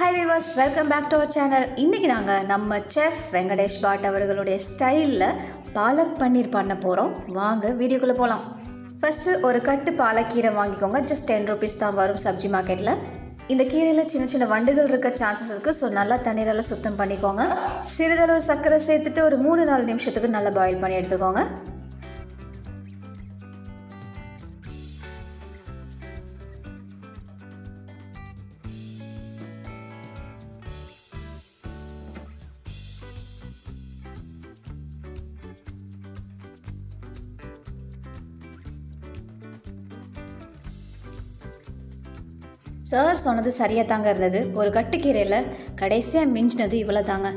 Hi viewers, welcome back to our channel. இன்னைக்கு நாங்க நம்ம செஃப் வெங்கடேஷ் பாட் அவர்களுடைய ஸ்டைல்ல பாலக் பன்னீர் பண்ண போறோம். வாங்க வீடியோக்குள்ள போலாம். ஃபர்ஸ்ட் ஒரு கட்டு பாலக்கீரை வாங்கிக்கோங்க. just 10 rupees தான் வரும் சப்ஜி மார்க்கெட்ல. இந்த கீரையில சின்ன சின்ன வண்டுகள் இருக்க சான்சஸ் இருக்கு. சோ நல்லா தண்ணீரால சுத்தம் பண்ணிக்கோங்க. சிறிதளவு சர்க்கரை சேர்த்துட்டு ஒரு 3-4 நிமிஷத்துக்கு நல்லா பாயில் பண்ணி எடுத்துக்கோங்க. சார் சொன்னது சரியாக தாங்க இருந்தது. ஒரு கட்டுக்கீரையில் கடைசியாக மிஞ்சினது இவ்வளோ தாங்க.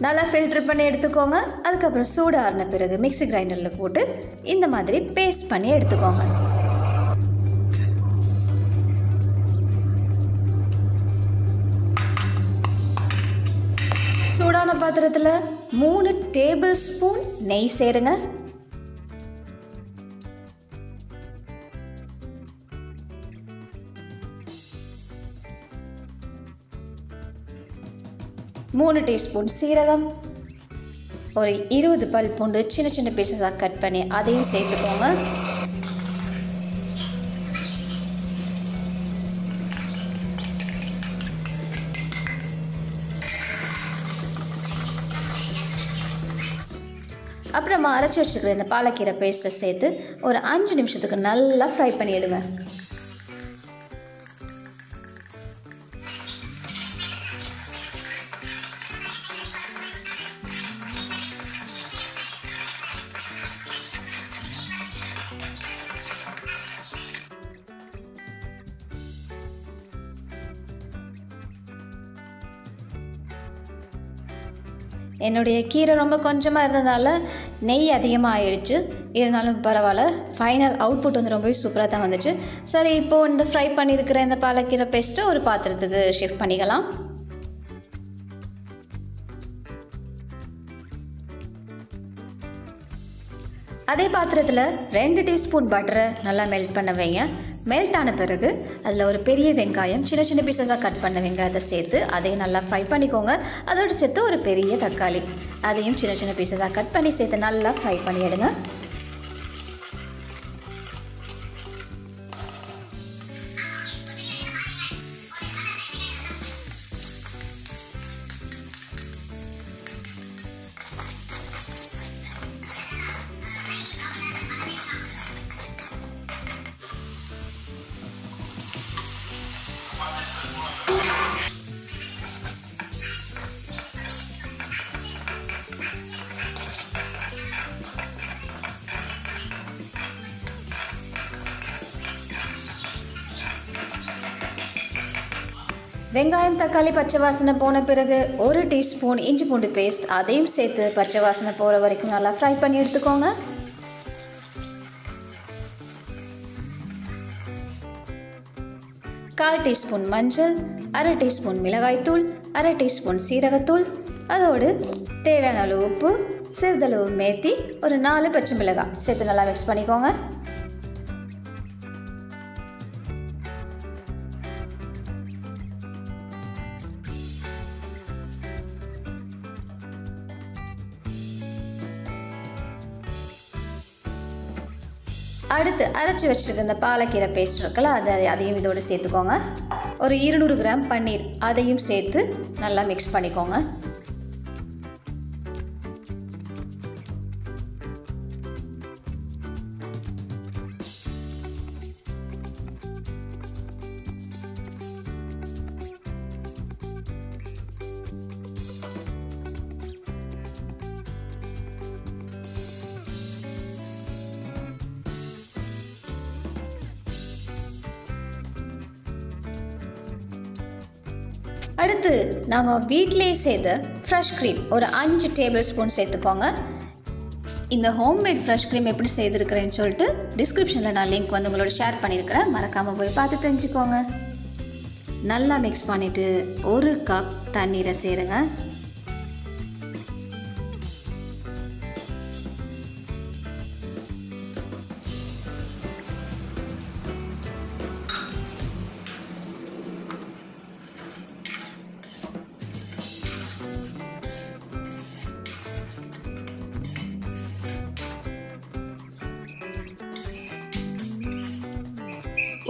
நல்லா ஃபில்ட்ரு பண்ணி எடுத்துக்கோங்க. அதுக்கப்புறம் சூடு ஆறின பிறகு மிக்ஸி கிரைண்டரில் போட்டு இந்த மாதிரி பேஸ்ட் பண்ணி எடுத்துக்கோங்க. சூடான பாத்திரத்தில் 3 டேபிள் ஸ்பூன் நெய் சேருங்க. மூணு டீஸ்பூன் சீரகம், ஒரு 20 பல் பூண்டு சின்ன சின்ன பீசஸாக கட் பண்ணி அதையும் சேர்த்துக்கோங்க. அப்புறமா அரைச்சி வச்சுருக்கிற இந்த பாலக்கீரை பேஸ்ட்டை சேர்த்து ஒரு 5 நிமிஷத்துக்கு நல்லா ஃப்ரை பண்ணிவிடுங்க. என்னுடைய கீரை ரொம்ப கொஞ்சமாக இருந்ததால் நெய் அதிகமாக ஆயிடுச்சு. இருந்தாலும் பரவாயில்ல, ஃபைனல் அவுட்புட் வந்து ரொம்பவே சூப்பராக தான் வந்துச்சு. சரி, இப்போது இந்த ஃப்ரை பண்ணியிருக்கிற இந்த பாலக்கீரை பேஸ்ட்டை ஒரு பாத்திரத்துக்கு ஷிஃப்ட் பண்ணிக்கலாம். அதே பாத்திரத்தில் 2 டீஸ்பூன் பட்டரை நல்லா மெல்ட் பண்ண வைங்க. மெல்ட் ஆன பிறகு அதில் ஒரு பெரிய வெங்காயம் சின்ன சின்ன பீசஸாக கட் பண்ண வெங்காயத்தை சேர்த்து அதையும் நல்லா ஃப்ரை பண்ணிக்கோங்க. அதோடு சேர்த்து ஒரு பெரிய தக்காளி அதையும் சின்ன சின்ன பீசஸாக கட் பண்ணி சேர்த்து நல்லா ஃப்ரை பண்ணிவிடுங்க. வெங்காயம் தக்காளி பச்சை வாசனை போன பிறகு 1 டீஸ்பூன் இஞ்சி பூண்டு பேஸ்ட் அதையும் சேர்த்து பச்சை வாசனை போகிற வரைக்கும் நல்லா ஃப்ரை பண்ணி எடுத்துக்கோங்க. கால் டீஸ்பூன் மஞ்சள், 1/2 டீஸ்பூன் மிளகாய்த்தூள், 1/2 டீஸ்பூன் சீரகத்தூள், அதோடு தேவையான அளவு உப்பு, சிறிதளவு மேத்தி, ஒரு 4 பச்சை மிளகாய் சேர்த்து நல்லா மிக்ஸ் பண்ணிக்கோங்க. அடுத்து அரைச்சி வச்சுருக்க இந்த பாலக்கீரை பேஸ்ட் இருக்குல்ல, அதையும் இதோடு சேர்த்துக்கோங்க. ஒரு 200 கிராம் பன்னீர் அதையும் சேர்த்து நல்லா மிக்ஸ் பண்ணிக்கோங்க. அடுத்து நாங்கள் வீட்டிலே செய்த ஃப்ரெஷ் க்ரீம் ஒரு 5 டேபிள் ஸ்பூன் சேர்த்துக்கோங்க. இந்த ஹோம்மேட் ஃப்ரெஷ் க்ரீம் எப்படி செய்திருக்கிறேன்னு சொல்லிட்டு டிஸ்கிரிப்ஷனில் நான் லிங்க் வந்து உங்களோட ஷேர் பண்ணியிருக்கிறேன். மறக்காமல் போய் பார்த்து தெரிஞ்சுக்கோங்க. நல்லா மிக்ஸ் பண்ணிவிட்டு 1 கப் தண்ணீரை சேருங்க.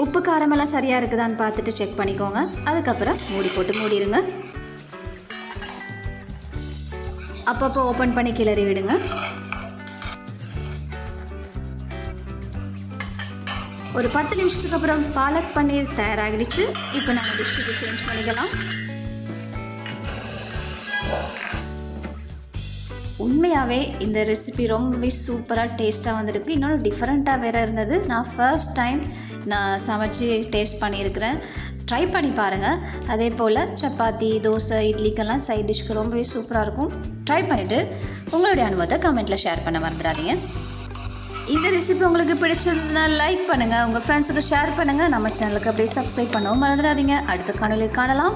உப்பு காரமெல்லாம் சரியாக இருக்குதான்னு பார்த்துட்டு செக் பண்ணிக்கோங்க. அதுக்கப்புறம் மூடி போட்டு மூடிடுங்க. அப்பப்போ ஓப்பன் பண்ணி கிளறி விடுங்க. ஒரு 10 நிமிஷத்துக்கு அப்புறம் பாலக் பன்னீர் தயாராகிடுச்சு. இப்போ நம்ம டிஷ்ஷுக்கு சேஞ்ச் பண்ணிக்கலாம். உண்மையாகவே இந்த ரெசிபி ரொம்பவே சூப்பராக டேஸ்ட்டாக வந்திருக்கு. இன்னொன்று டிஃப்ரெண்ட்டாக வேறு இருந்தது. நான் ஃபர்ஸ்ட் டைம் நான் சமைச்சு டேஸ்ட் பண்ணியிருக்கிறேன். ட்ரை பண்ணி பாருங்கள். அதே போல் சப்பாத்தி, தோசை, இட்லிக்கெல்லாம் சைட் டிஷ்க்கு ரொம்பவே சூப்பராக இருக்கும். ட்ரை பண்ணிவிட்டு உங்களுடைய அனுபவத்தை கமெண்ட்டில் ஷேர் பண்ண மறந்துடாதீங்க. இந்த ரெசிபி உங்களுக்கு பிடிச்சதுன்னா லைக் பண்ணுங்கள், உங்கள் ஃப்ரெண்ட்ஸுக்கு ஷேர் பண்ணுங்கள். நம்ம சேனலுக்கு அப்படியே சப்ஸ்கிரைப் பண்ணவும் மறந்துடாதீங்க. அடுத்த காணொளியில் காணலாம்.